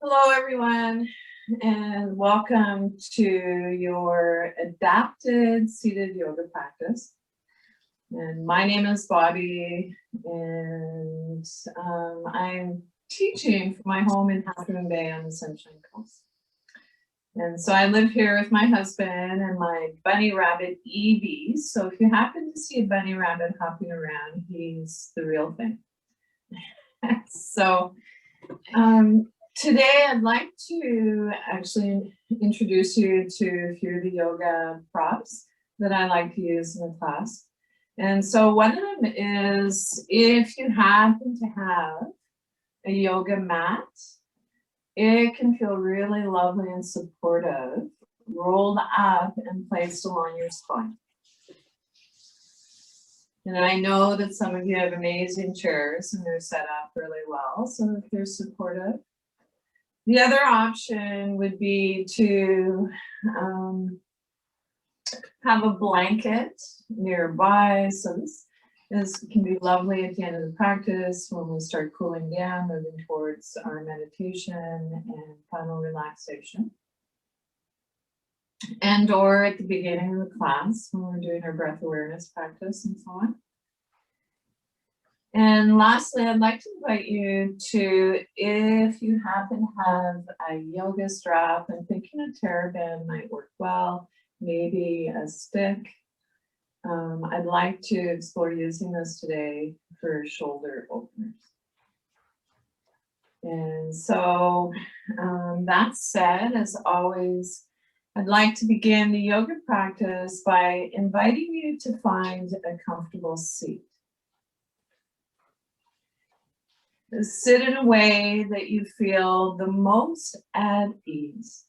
Hello, everyone, and welcome to your adapted seated yoga practice. And my name is Bobbie, and I'm teaching from my home in Half Moon Bay on the Sunshine Coast. And so I live here with my husband and my bunny rabbit, Evie. So if you happen to see a bunny rabbit hopping around, he's the real thing. So today I'd like to actually introduce you to a few of the yoga props that I like to use in the class. And so one of them is, if you happen to have a yoga mat, it can feel really lovely and supportive, rolled up and placed along your spine. And I know that some of you have amazing chairs and they're set up really well, so if they're supportive. The other option would be to have a blanket nearby. So this can be lovely at the end of the practice when we start cooling down, moving towards our meditation and final relaxation. And or at the beginning of the class when we're doing our breath awareness practice and so on. And lastly, I'd like to invite you to, if you happen to have a yoga strap, I'm thinking a TerraBand might work well, maybe a stick. I'd like to explore using this today for shoulder openers. And so that said, as always, I'd like to begin the yoga practice by inviting you to find a comfortable seat. Sit in a way that you feel the most at ease.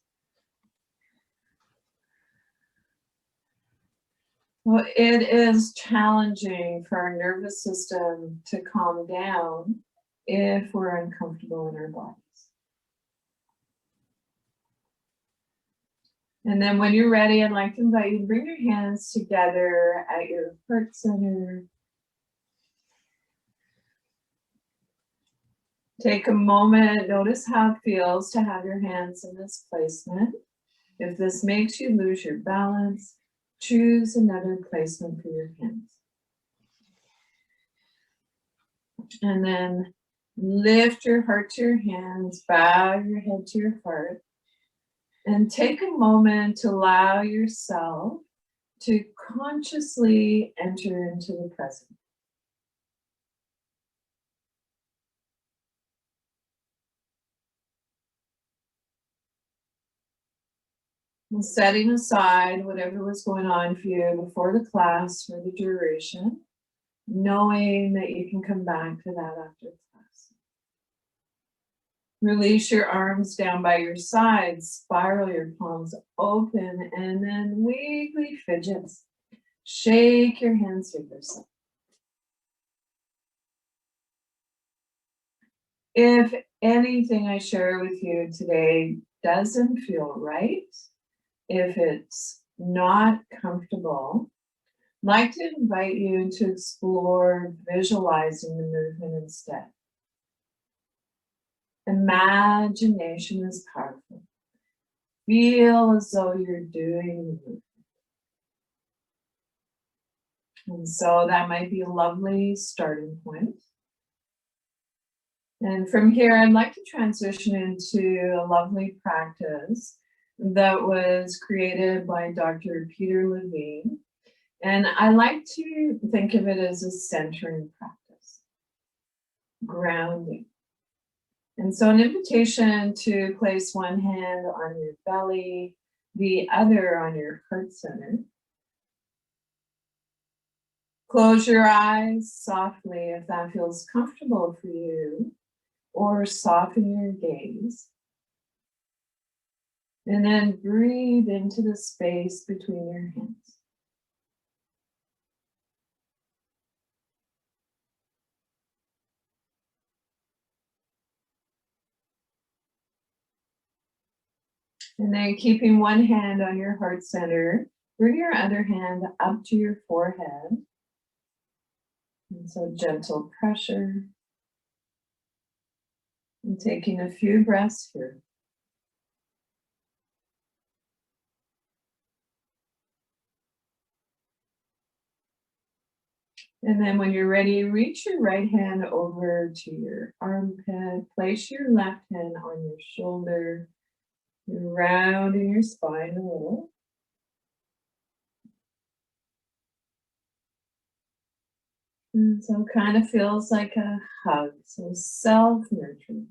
Well, it is challenging for our nervous system to calm down if we're uncomfortable in our bodies. And then when you're ready, I'd like to invite you to bring your hands together at your heart center. Take a moment, notice how it feels to have your hands in this placement. If this makes you lose your balance, choose another placement for your hands. And then lift your heart to your hands, bow your head to your heart, and take a moment to allow yourself to consciously enter into the present. And setting aside whatever was going on for you before the class for the duration, knowing that you can come back to that after class. Release your arms down by your sides, spiral your palms open, and then wiggly fidgets. Shake your hands vigorously. If anything I share with you today doesn't feel right, if it's not comfortable, I'd like to invite you to explore visualizing the movement instead. Imagination is powerful. Feel as though you're doing the movement. And so that might be a lovely starting point. And from here, I'd like to transition into a lovely practice that was created by Dr. Peter Levine. And I like to think of it as a centering practice, grounding. And so an invitation to place one hand on your belly, the other on your heart center. Close your eyes softly if that feels comfortable for you, or soften your gaze. And then breathe into the space between your hands. And then keeping one hand on your heart center, bring your other hand up to your forehead. And so gentle pressure. And taking a few breaths here. And then when you're ready, reach your right hand over to your armpit. Place your left hand on your shoulder. You're rounding your spine a little. And so it kind of feels like a hug. So self-nurturing.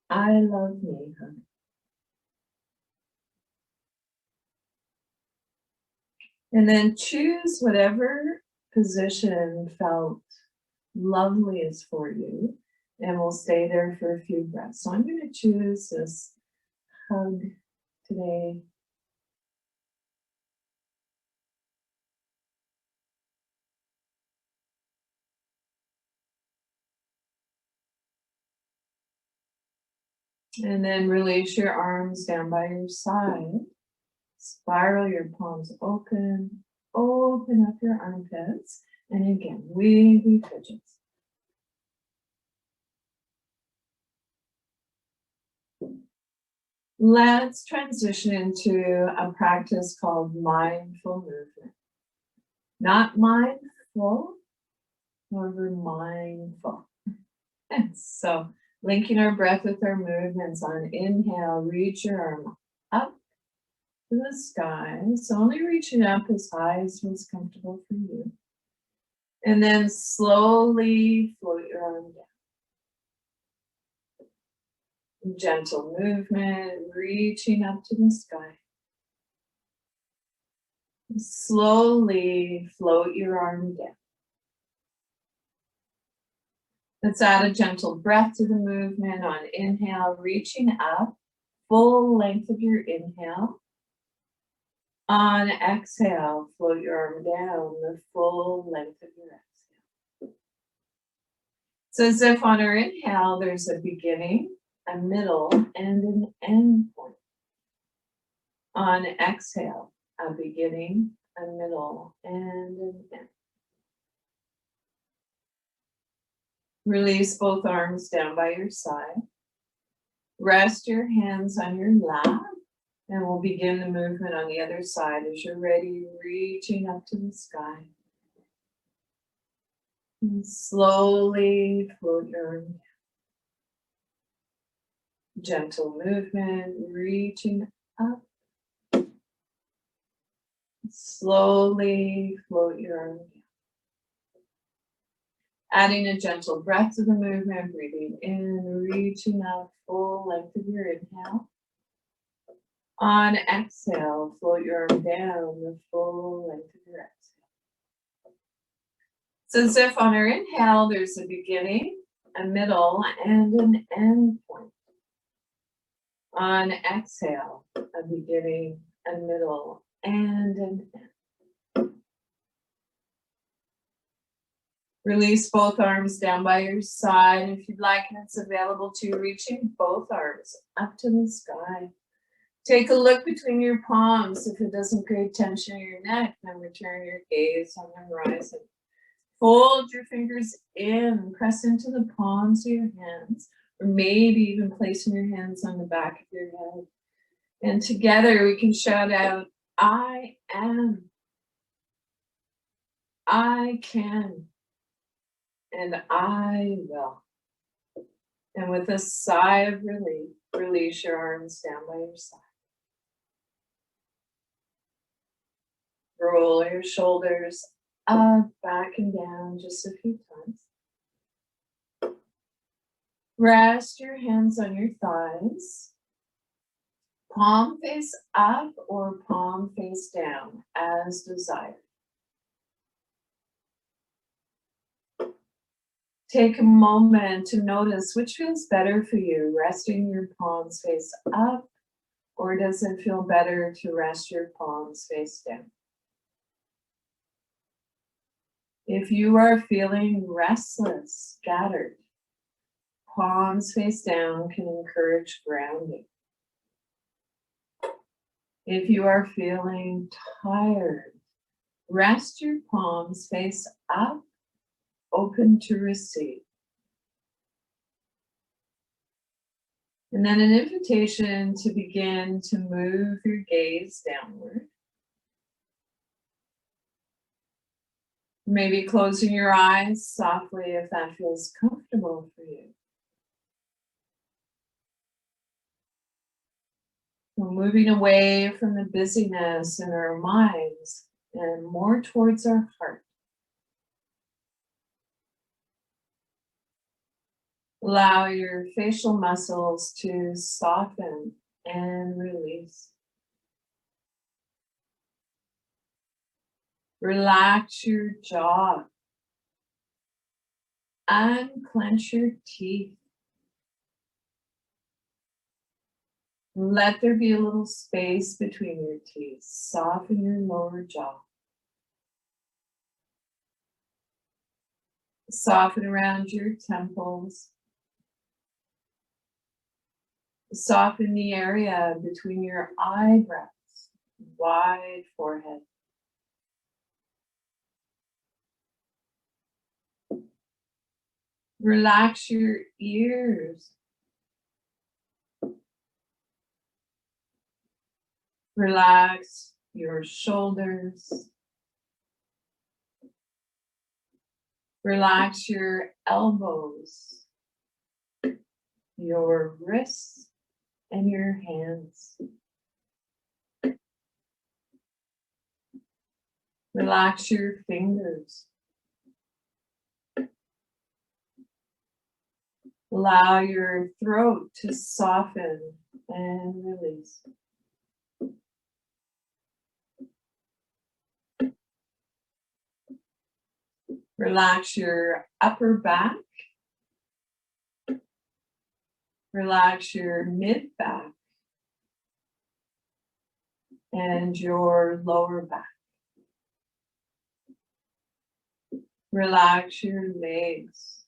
I love me hug. And then choose whatever position felt loveliest for you. And we'll stay there for a few breaths. So I'm going to choose this hug today. And then release your arms down by your side. Spiral your palms open. Open up your armpits. And again, wiggly fidgets. Let's transition into a practice called mindful movement. Not mindful, however, mindful. And so linking our breath with our movements. On inhale, reach your arm up to the sky. So only reaching up as high as feels comfortable for you. And then slowly float your arm down. Gentle movement, reaching up to the sky. Slowly float your arm down. Let's add a gentle breath to the movement. On inhale, reaching up, full length of your inhale. On exhale, float your arm down the full length of your exhale. So as if on our inhale, there's a beginning, a middle, and an end point. On exhale, a beginning, a middle, and an end. Release both arms down by your side. Rest your hands on your lap, and we'll begin the movement on the other side as you're ready, reaching up to the sky. And slowly float your arm down. Gentle movement, reaching up. Slowly float your arm down. Adding a gentle breath to the movement, breathing in, reaching up, full length of your inhale. On exhale, float your arm down the full length of your exhale. So as if on our inhale, there's a beginning, a middle, and an end point. On exhale, a beginning, a middle, and an end. Release both arms down by your side. If you'd like, and it's available to you, reaching both arms up to the sky. Take a look between your palms. If it doesn't create tension in your neck, then return your gaze on the horizon. Fold your fingers in, press into the palms of your hands, or maybe even placing your hands on the back of your head. And together we can shout out, I am, I can, and I will. And with a sigh of relief, release your arms down by your side. Roll your shoulders up, back, and down just a few times. Rest your hands on your thighs. Palm face up or palm face down, as desired. Take a moment to notice which feels better for you, resting your palms face up, or does it feel better to rest your palms face down? If you are feeling restless, scattered, palms face down can encourage grounding. If you are feeling tired, rest your palms face up, open to receive. And then an invitation to begin to move your gaze downward. Maybe closing your eyes softly if that feels comfortable for you. We're moving away from the busyness in our minds and more towards our heart. Allow your facial muscles to soften and release. Relax your jaw. Unclench your teeth. Let there be a little space between your teeth. Soften your lower jaw. Soften around your temples. Soften the area between your eyebrows. Wide forehead. Relax your ears. Relax your shoulders. Relax your elbows, your wrists, and your hands. Relax your fingers. Allow your throat to soften and release. Relax your upper back. Relax your mid back and your lower back. Relax your legs.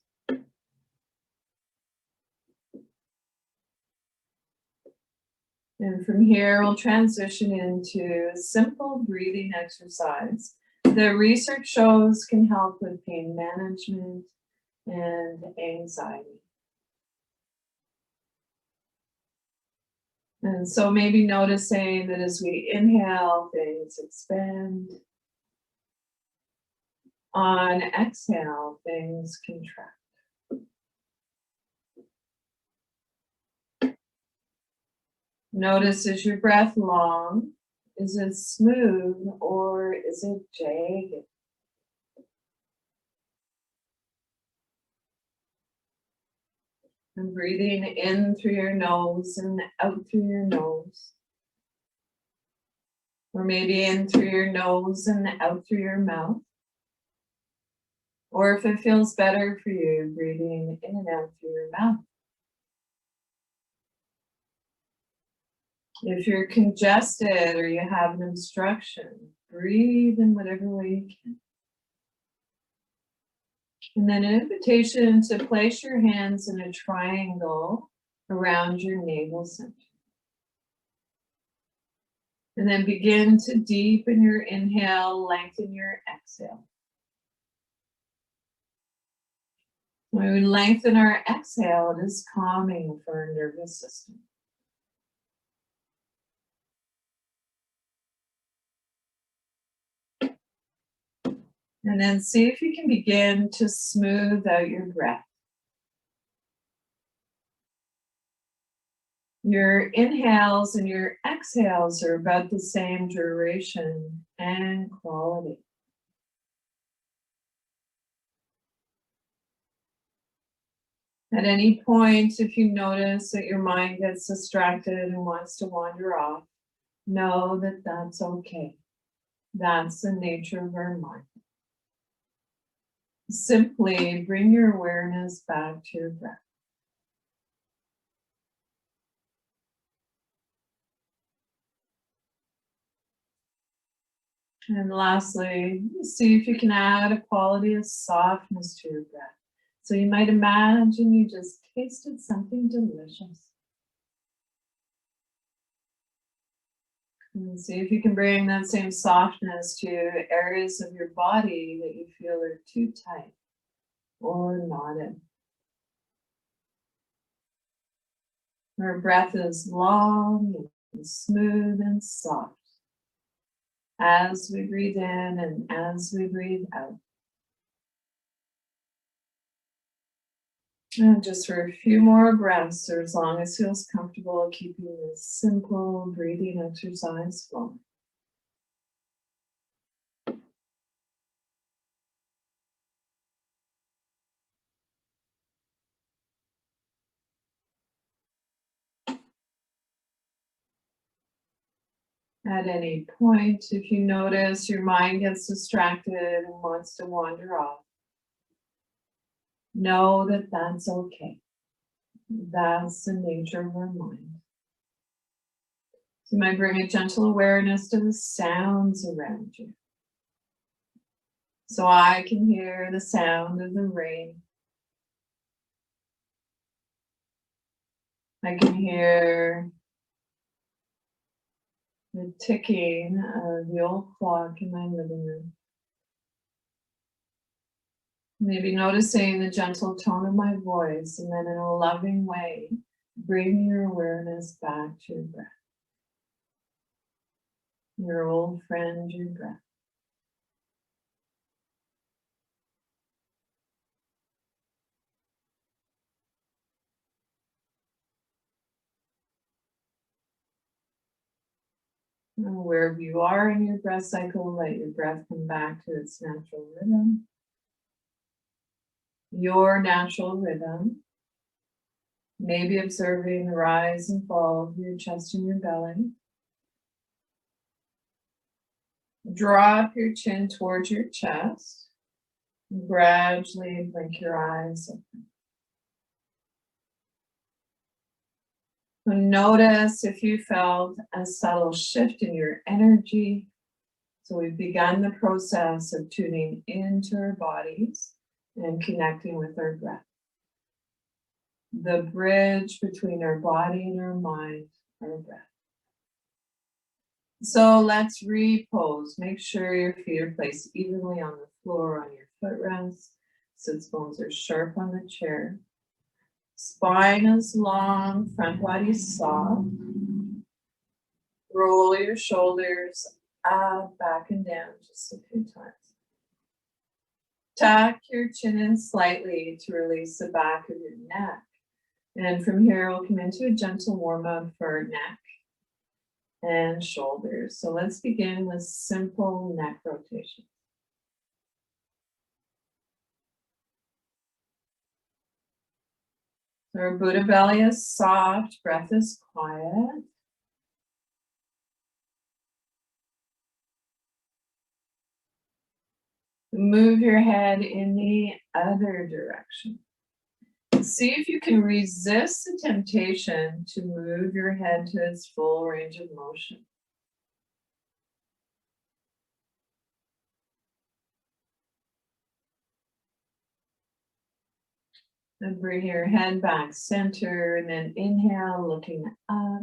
And from here, we'll transition into a simple breathing exercise that research shows can help with pain management and anxiety. And so maybe noticing that as we inhale, things expand. On exhale, things contract. Notice, is your breath long? Is it smooth or is it jagged? And breathing in through your nose and out through your nose. Or maybe in through your nose and out through your mouth. Or if it feels better for you, breathing in and out through your mouth. If you're congested or you have an obstruction, breathe in whatever way you can. And then an invitation to place your hands in a triangle around your navel center. And then begin to deepen your inhale, lengthen your exhale. When we lengthen our exhale, it is calming for our nervous system. And then see if you can begin to smooth out your breath. Your inhales and your exhales are about the same duration and quality. At any point, if you notice that your mind gets distracted and wants to wander off, know that that's okay. That's the nature of our mind. Simply bring your awareness back to your breath. And lastly, see if you can add a quality of softness to your breath. So you might imagine you just tasted something delicious. And see if you can bring that same softness to areas of your body that you feel are too tight or knotted. Our breath is long and smooth and soft as we breathe in and as we breathe out. And just for a few more breaths, or as long as feels comfortable, keeping this simple breathing exercise flowing. At any point, if you notice your mind gets distracted and wants to wander off, know that that's okay. That's the nature of our mind. So you might bring a gentle awareness to the sounds around you. So I can hear the sound of the rain. I can hear the ticking of the old clock in my living room. Maybe noticing the gentle tone of my voice, and then in a loving way, bring your awareness back to your breath. Your old friend, your breath. And wherever you are in your breath cycle, let your breath come back to its natural rhythm. Your natural rhythm. Maybe observing the rise and fall of your chest and your belly. Drop your chin towards your chest. And gradually blink your eyes open. So notice if you felt a subtle shift in your energy. So we've begun the process of tuning into our bodies and connecting with our breath. The bridge between our body and our mind, our breath. So let's repose. Make sure your feet are placed evenly on the floor on your footrest. Sits bones are sharp on the chair. Spine is long, front body soft. Roll your shoulders up, back and down just a few times. Tuck your chin in slightly to release the back of your neck. And from here, we'll come into a gentle warm up for neck and shoulders. So let's begin with simple neck rotation. So our Buddha belly is soft, breath is quiet. Move your head in the other direction. See if you can resist the temptation to move your head to its full range of motion. And bring your head back center, and then inhale, looking up.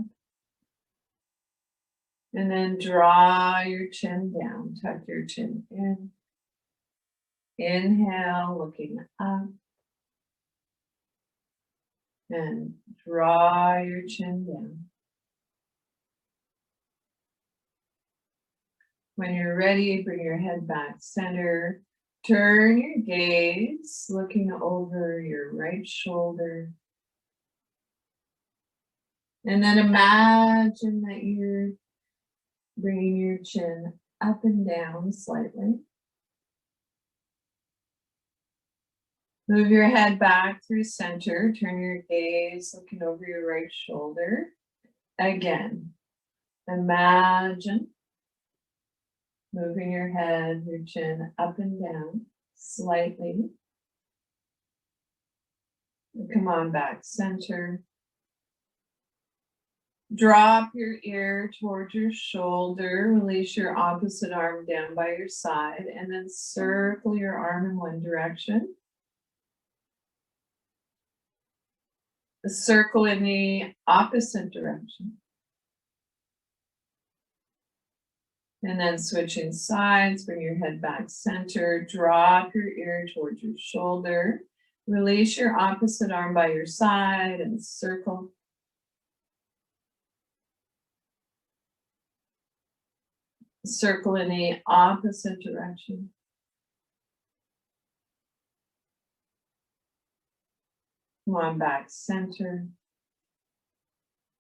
And then draw your chin down, tuck your chin in. Inhale, looking up. And draw your chin down. When you're ready, bring your head back center. Turn your gaze, looking over your right shoulder. And then imagine that you're bringing your chin up and down slightly. Move your head back through center. Turn your gaze, looking over your right shoulder. Again, imagine moving your head, your chin up and down slightly. And come on back center. Drop your ear towards your shoulder. Release your opposite arm down by your side, and then circle your arm in one direction. A circle in the opposite direction. And then switching sides, bring your head back center, drop your ear towards your shoulder, release your opposite arm by your side and circle. Circle in the opposite direction. Come on back center.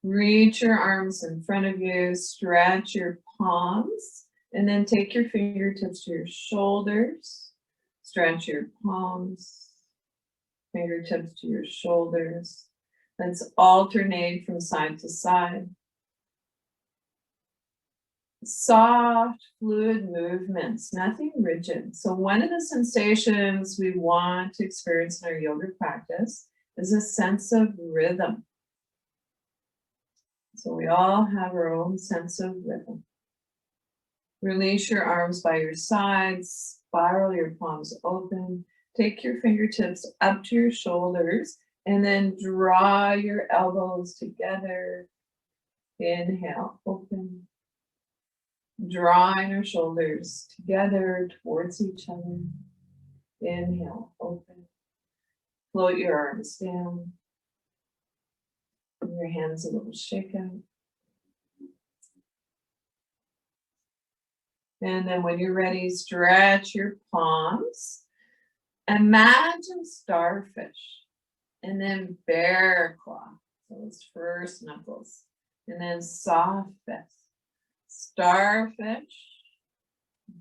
Reach your arms in front of you, stretch your palms, and then take your fingertips to your shoulders. Stretch your palms, fingertips to your shoulders. Let's alternate from side to side. Soft, fluid movements, nothing rigid. So one of the sensations we want to experience in our yoga practice is a sense of rhythm. So we all have our own sense of rhythm. Release your arms by your sides, spiral your palms open, take your fingertips up to your shoulders, and then draw your elbows together. Inhale, open. Drawing our shoulders together towards each other. Inhale, open. Float your arms down. Your hands a little shaken. And then when you're ready, stretch your palms. Imagine starfish. And then bear claw. So it's first knuckles. And then soft fist. Starfish.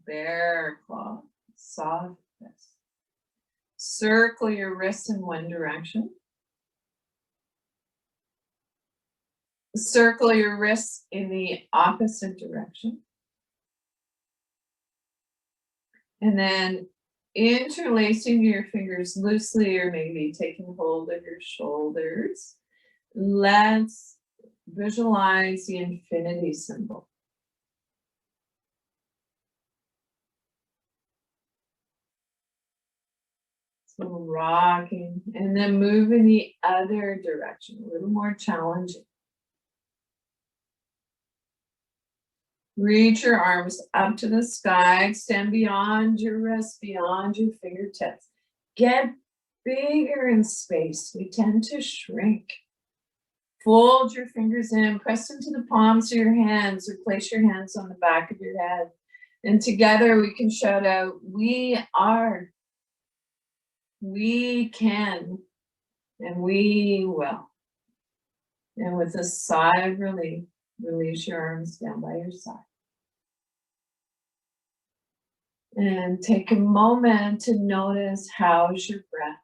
Bear claw. Soft fist. Circle your wrists in one direction. Circle your wrists in the opposite direction. And then interlacing your fingers loosely, or maybe taking hold of your shoulders. Let's visualize the infinity symbol. So rocking, and then move in the other direction, a little more challenging. Reach your arms up to the sky, extend beyond your wrists, beyond your fingertips. Get bigger in space. We tend to shrink. Fold your fingers in, press into the palms of your hands, or place your hands on the back of your head. And together we can shout out, we are, we can, and we will. And with a sigh of relief, release your arms down by your side. And take a moment to notice how's your breath.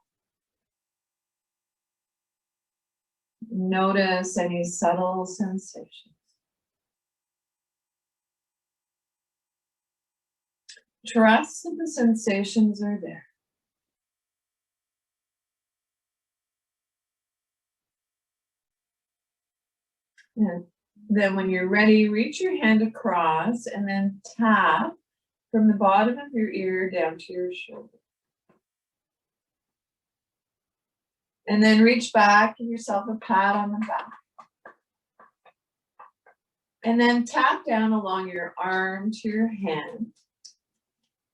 Notice any subtle sensations. Trust that the sensations are there. And then when you're ready, reach your hand across and then tap from the bottom of your ear down to your shoulder. And then reach back, give yourself a pat on the back. And then tap down along your arm to your hand.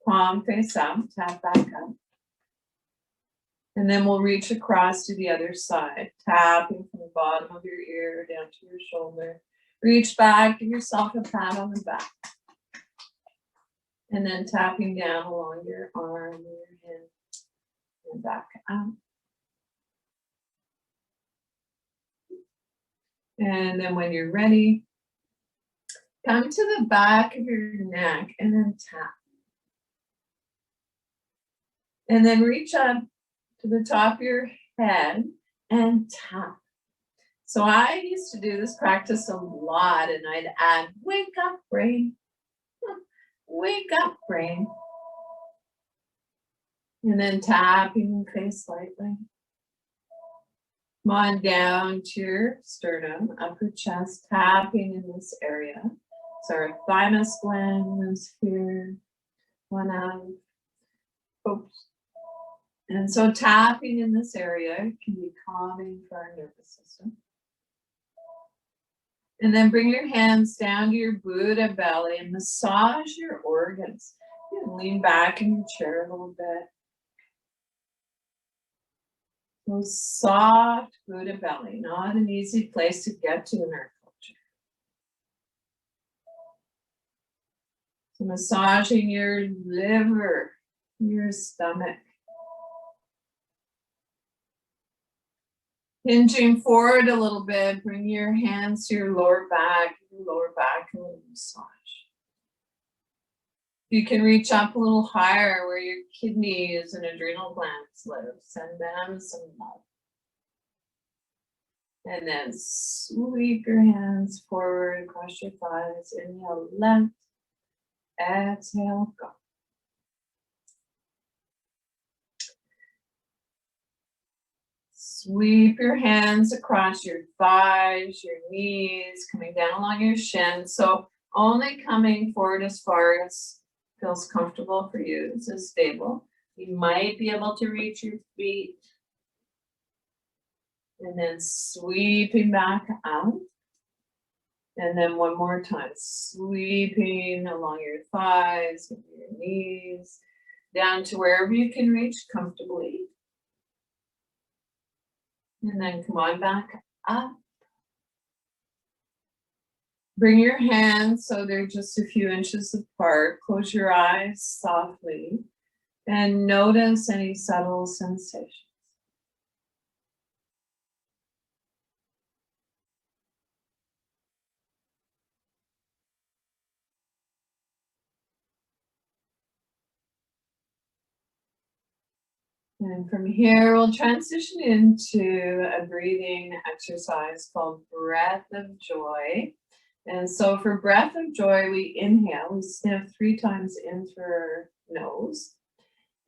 Palm face up, tap back up. And then we'll reach across to the other side, tapping from the bottom of your ear down to your shoulder. Reach back, give yourself a pat on the back. And then tapping down along your arm and your hand and back up. And then when you're ready, come to the back of your neck and then tap. And then reach up to the top of your head and tap. So I used to do this practice a lot, and I'd add, wake up, brain. Wake up, brain. And then tapping and face slightly. Come on down to your sternum, upper chest, tapping in this area. So our thymus gland is here. One out. Oops. And so tapping in this area can be calming for our nervous system. And then bring your hands down to your Buddha belly and massage your organs. You can lean back in your chair a little bit. So soft Buddha belly, not an easy place to get to in our culture. So massaging your liver, your stomach. Hinging forward a little bit, bring your hands to your lower back, a little massage. You can reach up a little higher where your kidneys and adrenal glands live. Send them some love. And then sweep your hands forward across your thighs. Inhale, left. Exhale, go. Sweep your hands across your thighs, your knees, coming down along your shins. So only coming forward as far as feels comfortable for you. This is stable. You might be able to reach your feet. And then sweeping back out. And then one more time, sweeping along your thighs, your knees, down to wherever you can reach comfortably. And then come on back up. Bring your hands so they're just a few inches apart. Close your eyes softly and notice any subtle sensations. And from here, we'll transition into a breathing exercise called Breath of Joy. And so for Breath of Joy, we inhale, we sniff 3 times in through our nose.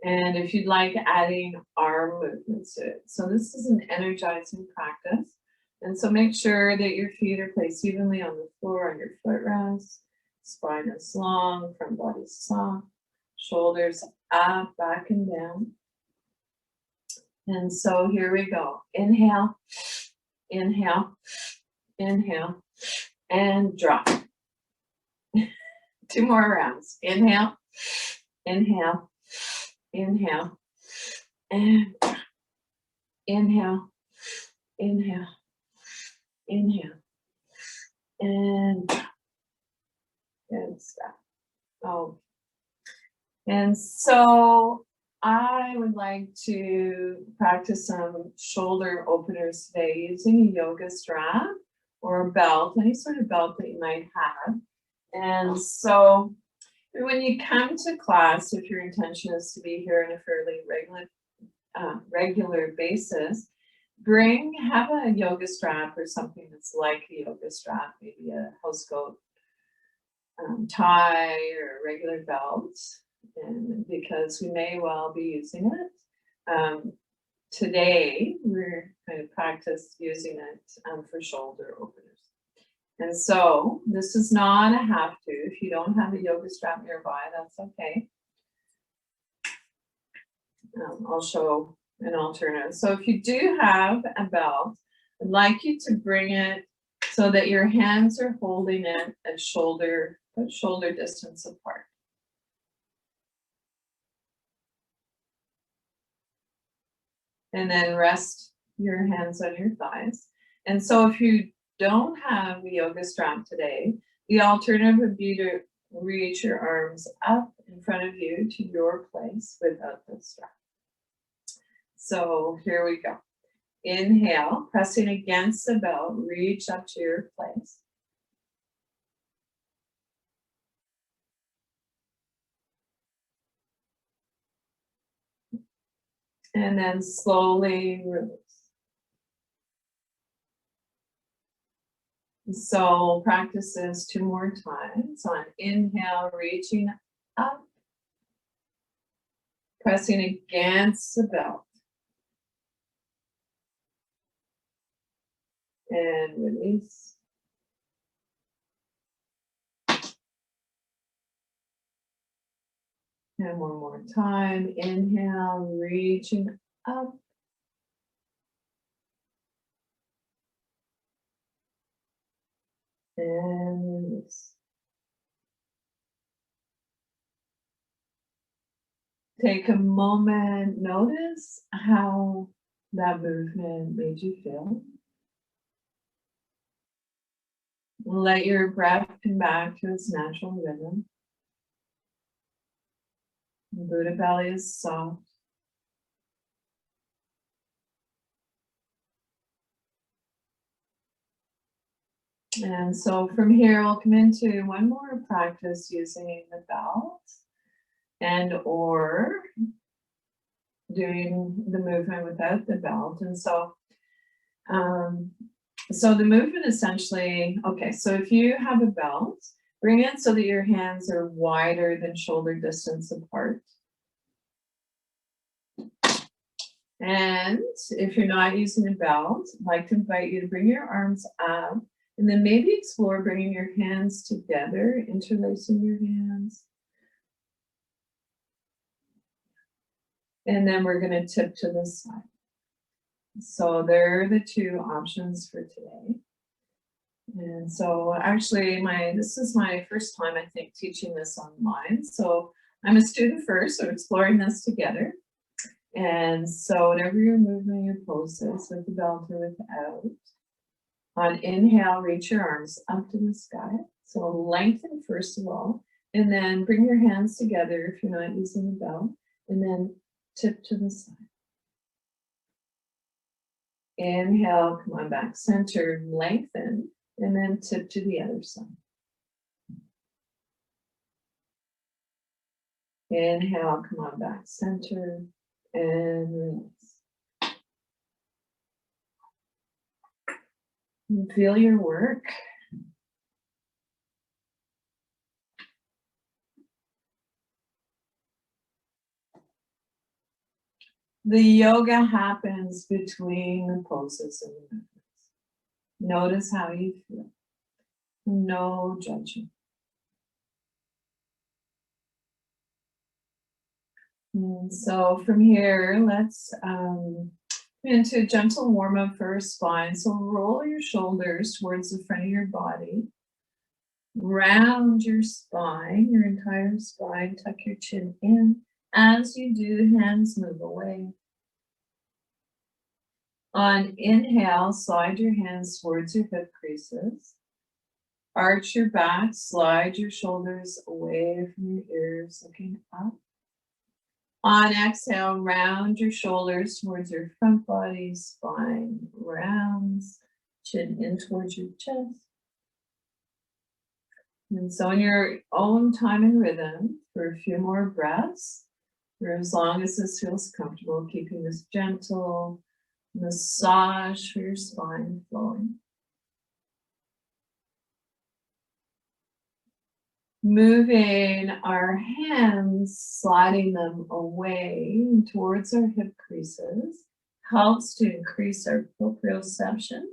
And if you'd like, adding arm movements to it. So this is an energizing practice. And so make sure that your feet are placed evenly on the floor on your footrest. Spine is long, front body soft, shoulders up, back and down. And so here we go. Inhale, inhale, inhale, and drop. 2 more rounds. Inhale, inhale, inhale, and drop. Inhale, inhale, inhale, and drop. And stop. Oh. And so I would like to practice some shoulder openers today using a yoga strap or a belt, any sort of belt that you might have. And so when you come to class, if your intention is to be here on a fairly regular basis, have a yoga strap or something that's like a yoga strap, maybe a housecoat tie or a regular belt. And because we may well be using it. Today, we're going to practice using it for shoulder openers. And so this is not a have to. If you don't have a yoga strap nearby, that's okay. I'll show an alternative. So if you do have a belt, I'd like you to bring it so that your hands are holding it at shoulder distance apart. And then rest your hands on your thighs. And so if you don't have a yoga strap today, the alternative would be to reach your arms up in front of you to your place without the strap. So here we go. Inhale, pressing against the belt, reach up to your place. And then slowly release. So practice this 2 more times. On inhale, reaching up, pressing against the belt. And release. And one more time. Inhale, reaching up. And release. Take a moment, notice how that movement made you feel. Let your breath come back to its natural rhythm. Buddha belly is soft. And so from here, we'll come into one more practice using the belt and or doing the movement without the belt. And so, so the movement essentially, okay, so if you have a belt, bring it so that your hands are wider than shoulder distance apart. And if you're not using a belt, I'd like to invite you to bring your arms up and then maybe explore bringing your hands together, interlacing your hands. And then we're going to tip to the side. So there are the two options for today. And so actually this is my first time, I think, teaching this online. So I'm a student first, so exploring this together. And so whenever you're moving your poses with the belt or without, on inhale, reach your arms up to the sky. So lengthen first of all, and then bring your hands together if you're not using the belt, and then tip to the side. Inhale, come on back, center, lengthen, and then tip to the other side. Inhale, come on back, center, and release. And feel your work. The yoga happens between the poses and the movements. Notice how you feel. No judgment. And so from here, let's into a gentle warm up for our spine. So roll your shoulders towards the front of your body. Round your spine, your entire spine. Tuck your chin in. As you do, hands move away. On inhale, slide your hands towards your hip creases. Arch your back, slide your shoulders away from your ears, looking up. On exhale, round your shoulders towards your front body, spine rounds, chin in towards your chest. And so in your own time and rhythm, for a few more breaths, for as long as this feels comfortable, keeping this gentle massage for your spine flowing. Moving our hands, sliding them away towards our hip creases, helps to increase our proprioception.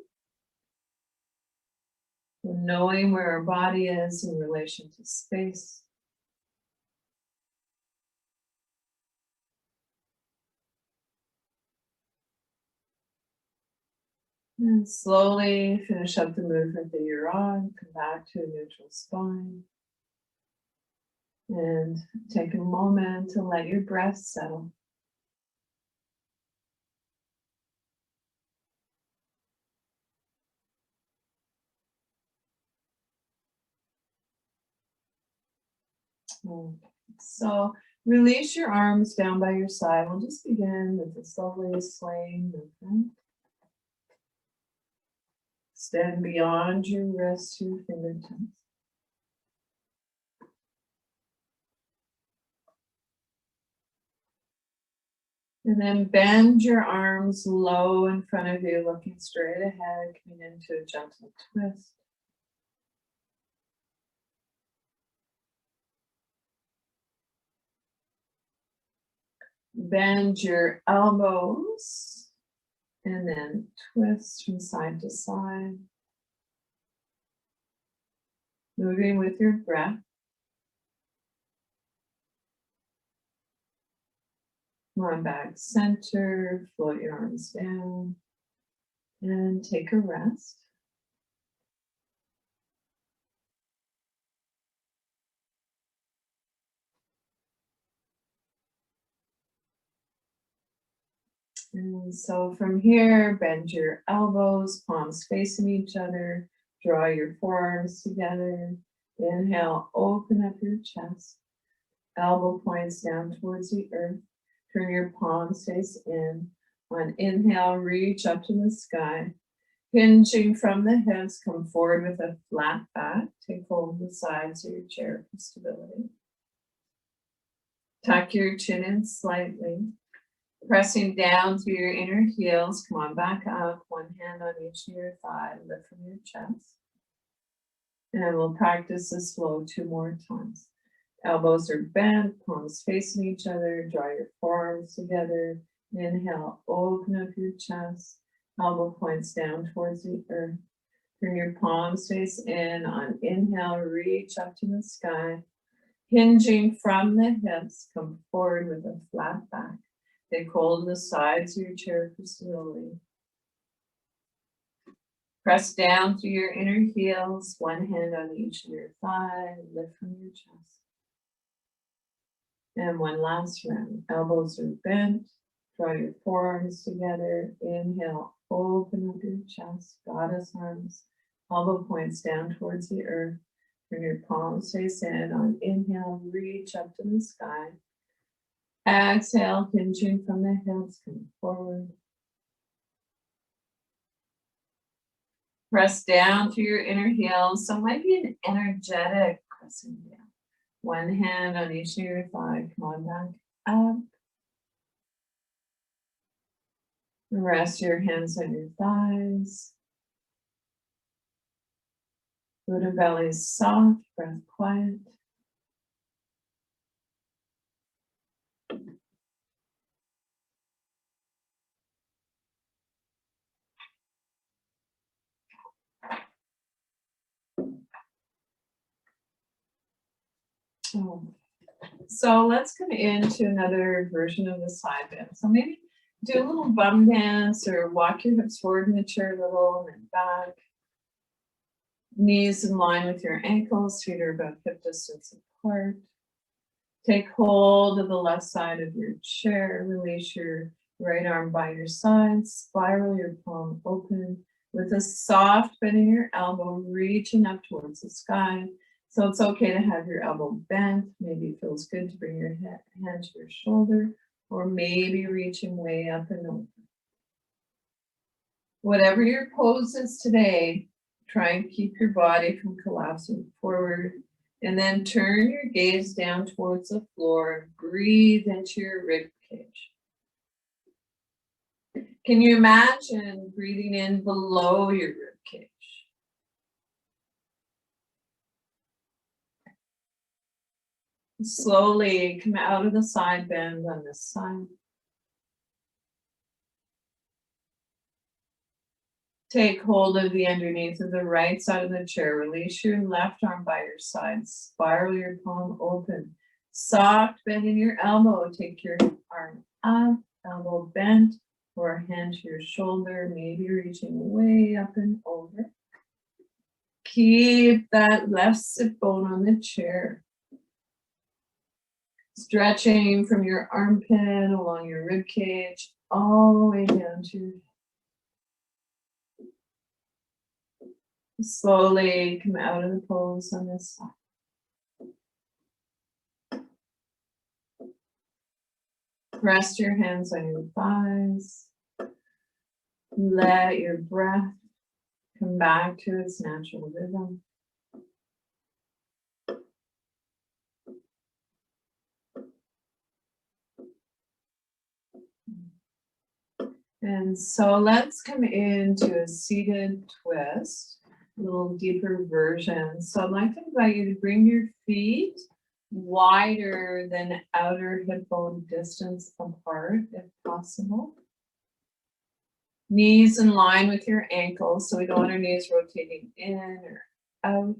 Knowing where our body is in relation to space. And slowly finish up the movement that you're on, come back to a neutral spine. And take a moment to let your breath settle. Okay. So release your arms down by your side. We'll just begin with a slowly swaying movement. Extend beyond your wrists to your fingertips. And then bend your arms low in front of you, looking straight ahead, coming into a gentle twist. Bend your elbows and then twist from side to side. Moving with your breath. Come on back, center, float your arms down, and take a rest. And so from here, bend your elbows, palms facing each other, draw your forearms together. Inhale, open up your chest. elbow points down towards the earth. Turn your palms face in. On inhale, reach up to the sky. Hinging from the hips, come forward with a flat back. Take hold of the sides of your chair for stability. Tuck your chin in slightly. Pressing down through your inner heels. Come on back up. One hand on each of your thigh. Lift from your chest. And we'll practice this flow 2 more times. Elbows are bent, palms facing each other. Draw your forearms together. Inhale, open up your chest. Elbow points down towards the earth. Turn your palms face in. On inhale, reach up to the sky. Hinging from the hips, come forward with a flat back. Take hold of the sides of your chair for stability. Press down through your inner heels, one hand on each of your thigh, lift from your chest. And one last round. Elbows are bent. Draw your forearms together. Inhale, open up your chest, goddess arms, elbow points down towards the earth. Turn your palms face in. On inhale, reach up to the sky. Exhale, hinging from the hips, come forward. Press down through your inner heels. So it might be an energetic pressing down. One hand on each of your thigh. Come on back up. Rest your hands on your thighs. Buddha belly is soft, breath quiet. So let's come into another version of the side bend. So maybe do a little bum dance or walk your hips forward in the chair a little and then back. Knees in line with your ankles, feet are about hip distance apart. Take hold of the left side of your chair, release your right arm by your side, spiral your palm open with a soft bend in your elbow, reaching up towards the sky. So it's okay to have your elbow bent. Maybe it feels good to bring your hand to your shoulder, or maybe reaching way up and over. Whatever your pose is today, try and keep your body from collapsing forward, and then turn your gaze down towards the floor and breathe into your rib cage. Can you imagine breathing in below your rib cage? Slowly come out of the side bend on this side. Take hold of the underneath of the right side of the chair. Release your left arm by your side. Spiral your palm open. Soft bend in your elbow. Take your arm up, elbow bent, or hand to your shoulder, maybe reaching way up and over. Keep that left sit bone on the chair. Stretching from your armpit along your rib cage, all the way down to your head. Slowly come out of the pose on this side. Rest your hands on your thighs. Let your breath come back to its natural rhythm. And so let's come into a seated twist, a little deeper version. So I'd like to invite you to bring your feet wider than outer hip bone distance apart, if possible. Knees in line with your ankles, so we don't want our knees rotating in or out,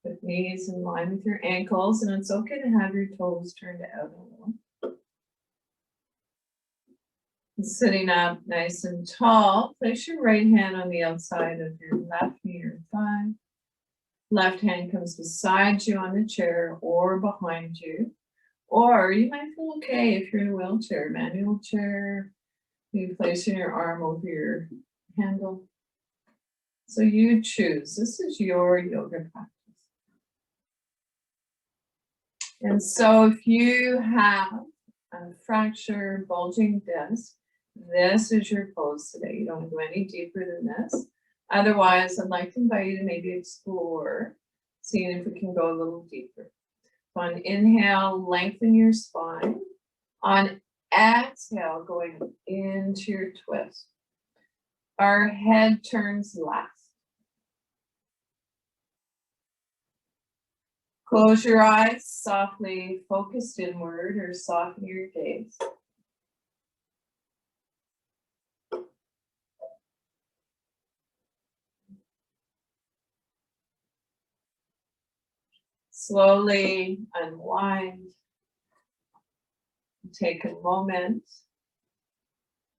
but knees in line with your ankles, and it's okay to have your toes turned out a little. Sitting up nice and tall, place your right hand on the outside of your left knee or thigh. Left hand comes beside you on the chair or behind you. Or you might feel okay if you're in a wheelchair, manual chair, maybe placing your arm over your handle. So you choose. This is your yoga practice. And so if you have a fractured, bulging disc, this is your pose today. You don't go any deeper than this. Otherwise, I'd like to invite you to maybe explore, seeing if we can go a little deeper. On inhale, lengthen your spine. On exhale, going into your twist. Our head turns left. Close your eyes, softly focus inward or soften your gaze. Slowly unwind. Take a moment.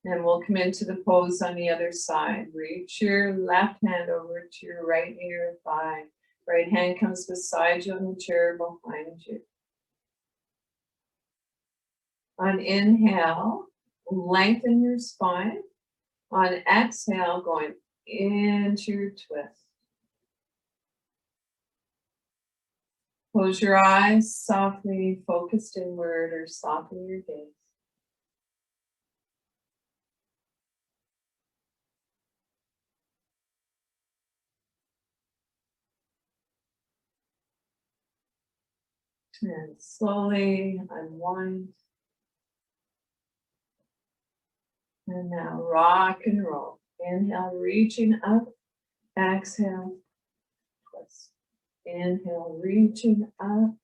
And we'll come into the pose on the other side. Reach your left hand over to your right near thigh. Right hand comes beside you on the chair behind you. On inhale, lengthen your spine. On exhale, going into your twist. Close your eyes, softly focused inward or soften your gaze. And slowly unwind. And now rock and roll. Inhale, reaching up. Exhale, twist. Inhale, reaching up.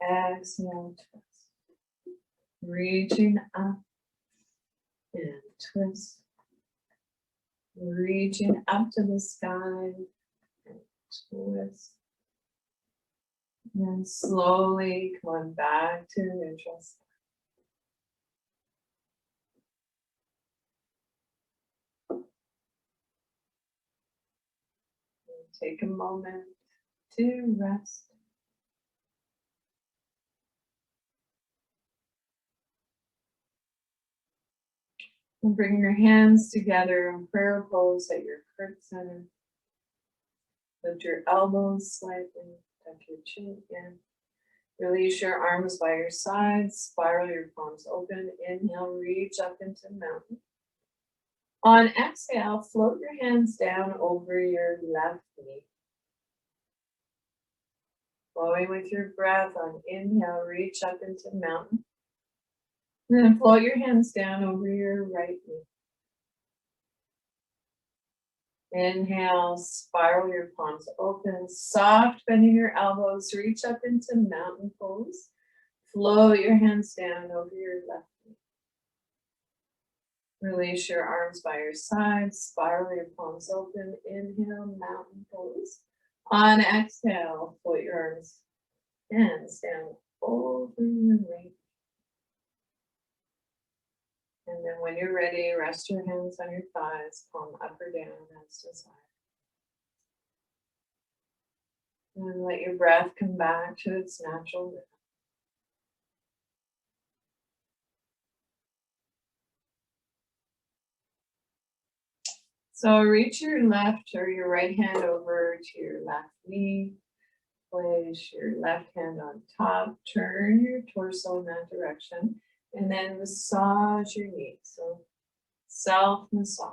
Exhale, twist. Reaching up and twist. Reaching up to the sky and twist. And slowly come on back to neutral. Take a moment to rest. And bring your hands together in prayer pose at your heart center. Lift your elbows slightly, tuck your chin in. Release your arms by your sides, spiral your palms open. Inhale, reach up into mountain. On exhale, float your hands down over your left knee. Flowing with your breath on inhale, reach up into mountain. And then float your hands down over your right knee. Inhale, spiral your palms open, soft bending your elbows, reach up into mountain pose. Float your hands down over your left knee. Release your arms by your sides, spiral your palms open. Inhale, mountain pose. On exhale, float your arms, hands down over your right. And then when you're ready, rest your hands on your thighs, palm up or down as desired. And let your breath come back to its natural rhythm. So reach your left or your right hand over to your left knee. Place your left hand on top. Turn your torso in that direction. And then massage your knees. So self-massage.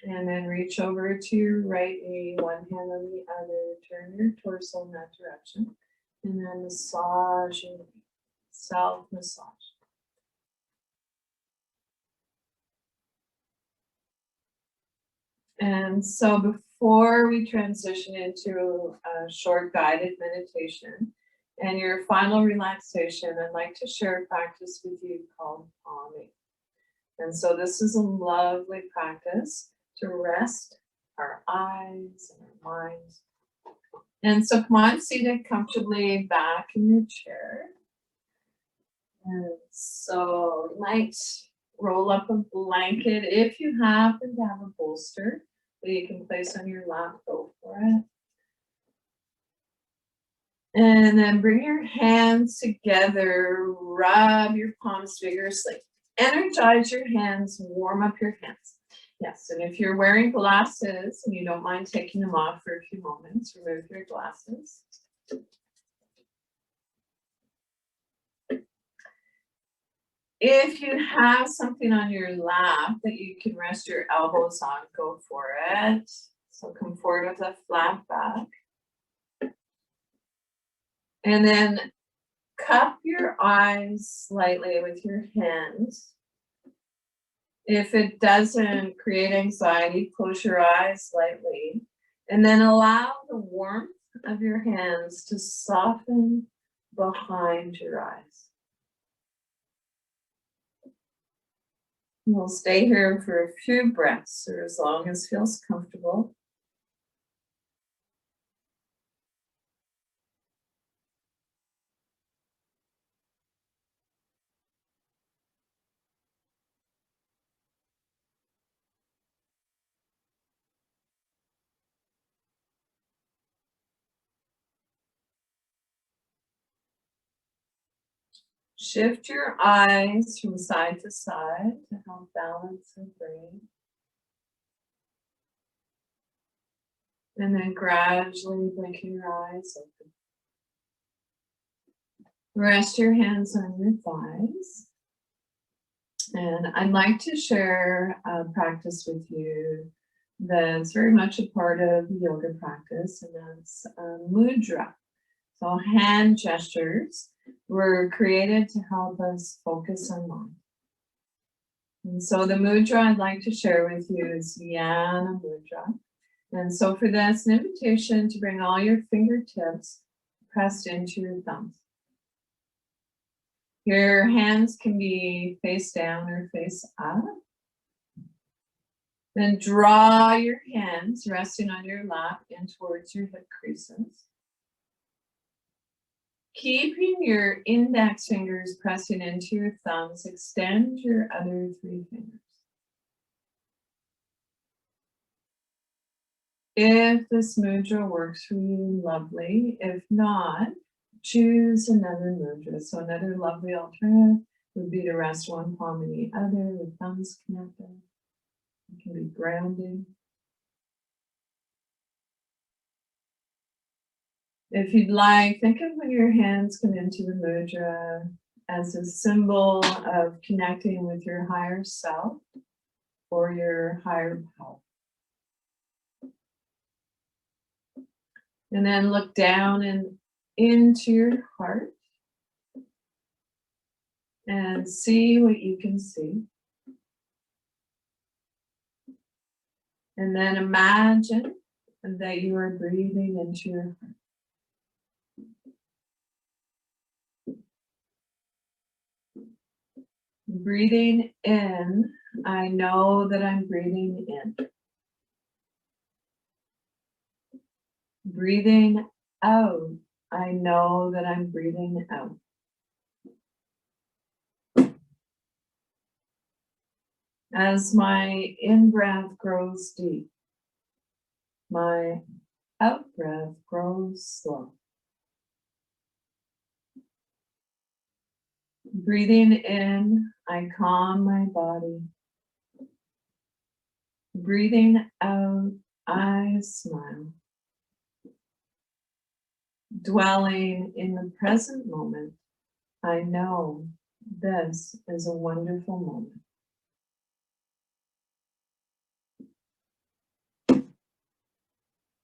And then reach over to your right knee, one hand on the other. Turn your torso in that direction. And then massage your knee. Self-massage. And so before we transition into a short guided meditation and your final relaxation, I'd like to share a practice with you called calming. And so this is a lovely practice to rest our eyes and our minds. And so come on, seated comfortably back in your chair. And so you might roll up a blanket if you happen to have a bolster that you can place on your lap, go for it. And then bring your hands together, rub your palms vigorously. Energize your hands, warm up your hands. Yes, and if you're wearing glasses and you don't mind taking them off for a few moments, remove your glasses. If you have something on your lap that you can rest your elbows on, go for it. So come forward with a flat back. And then cup your eyes slightly with your hands. If it doesn't create anxiety, close your eyes slightly. And then allow the warmth of your hands to soften behind your eyes. We'll stay here for a few breaths or as long as feels comfortable. Shift your eyes from side to side to help balance and brain. And then gradually blinking your eyes open. Rest your hands on your thighs. And I'd like to share a practice with you that's very much a part of the yoga practice, and that's mudra. So hand gestures were created to help us focus our mind. And so the mudra I'd like to share with you is Yana mudra. And so for this, an invitation to bring all your fingertips pressed into your thumbs. Your hands can be face down or face up. Then draw your hands resting on your lap in towards your hip creases. Keeping your index fingers pressing into your thumbs, extend your other three fingers. If this mudra works for you, lovely. If not, choose another mudra. So another lovely alternative would be to rest one palm in the other with thumbs connected. It can be grounding. If you'd like, think of when your hands come into the mudra as a symbol of connecting with your higher self or your higher power. And then look down and into your heart and see what you can see. And then imagine that you are breathing into your heart. Breathing in, I know that I'm breathing in. Breathing out, I know that I'm breathing out. As my in-breath grows deep, my out-breath grows slow. Breathing in, I calm my body. Breathing out, I smile. Dwelling in the present moment, I know this is a wonderful moment.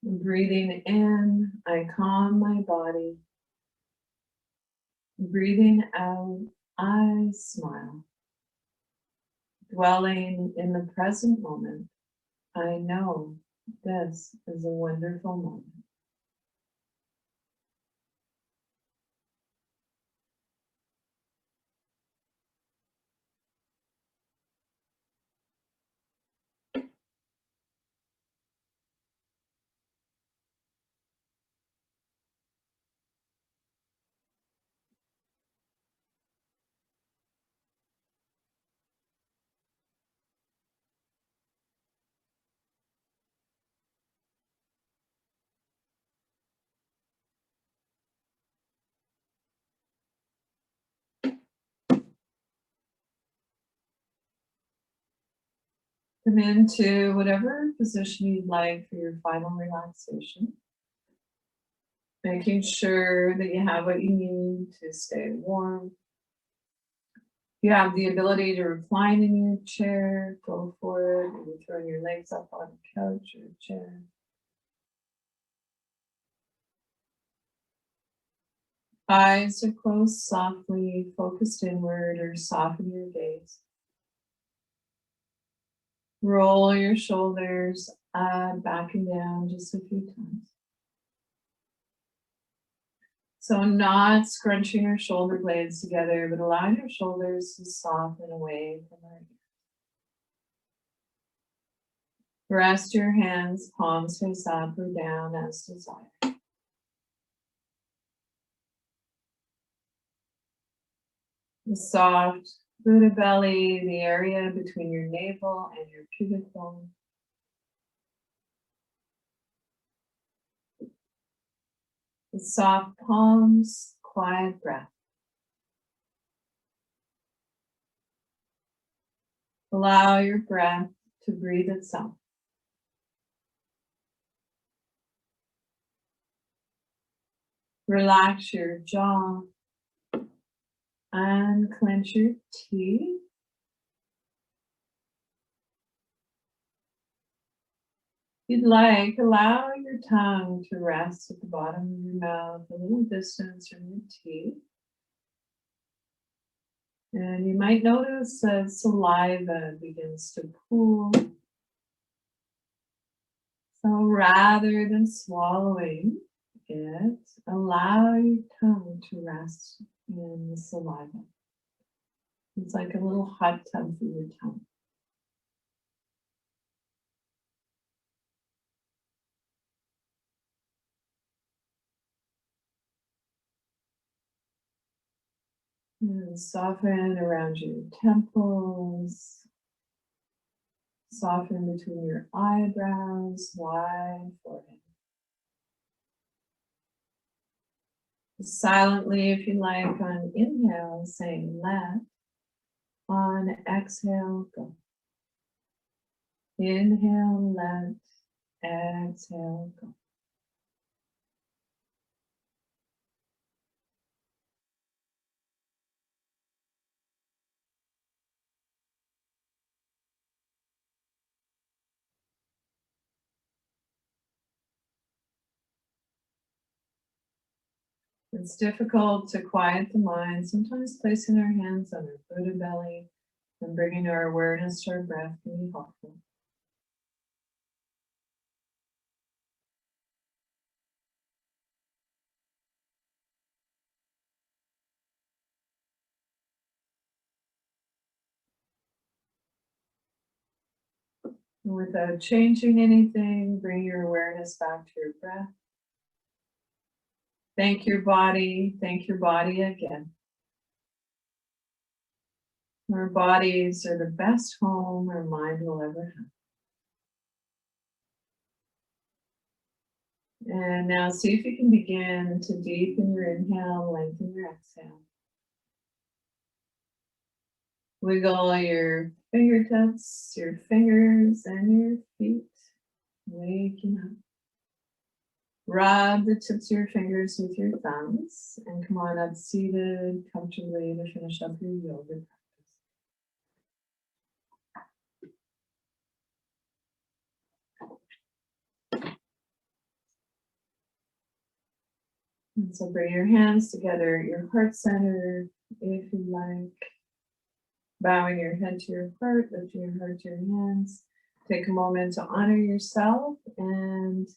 Breathing in, I calm my body. Breathing out, I smile. Dwelling in the present moment, I know this is a wonderful moment. Come into whatever position you'd like for your final relaxation. Making sure that you have what you need to stay warm. If you have the ability to recline in your chair, go for it. Maybe throwing your legs up on a couch or a chair. Eyes are closed softly, focused inward, or soften your gaze. Roll your shoulders back and down just a few times. So not scrunching your shoulder blades together, but allowing your shoulders to soften away from our ear. Rest your hands, palms face up or down as desired. The soft Buddha belly, the area between your navel and your pubic bone. The soft palms, quiet breath. Allow your breath to breathe itself. Relax your jaw and clench your teeth. If you'd like, allow your tongue to rest at the bottom of your mouth, a little distance from your teeth. And you might notice that saliva begins to pool. So rather than swallowing it, allow your tongue to rest in the saliva. It's like a little hot tub for your tongue. And soften around your temples. Soften between your eyebrows, wide forehead. Silently, if you like, on inhale, saying let. On exhale, go. Inhale, let. Exhale, go. It's difficult to quiet the mind. Sometimes placing our hands on our Buddha belly and bringing our awareness to our breath can be helpful. And without changing anything, bring your awareness back to your breath. Thank your body again. Our bodies are the best home our mind will ever have. And now see if you can begin to deepen your inhale, lengthen your exhale. Wiggle your fingertips, your fingers, and your feet. Waking up. Rub the tips of your fingers with your thumbs and come on up seated comfortably to finish up your yoga practice. And so bring your hands together at your heart center, if you like. Bowing your head to your heart, lifting your heart to your hands. Take a moment to honor yourself and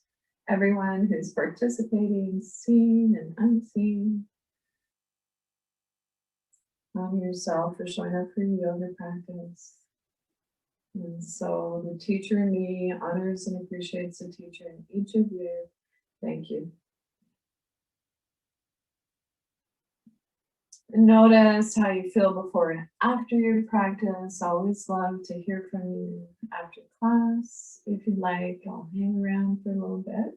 everyone who's participating, seen and unseen. Honor yourself for showing up for your yoga practice. And so the teacher in me honors and appreciates the teacher in each of you. Thank you. And notice how you feel before and after your practice. Always love to hear from you after class. If you'd like, I'll hang around for a little bit.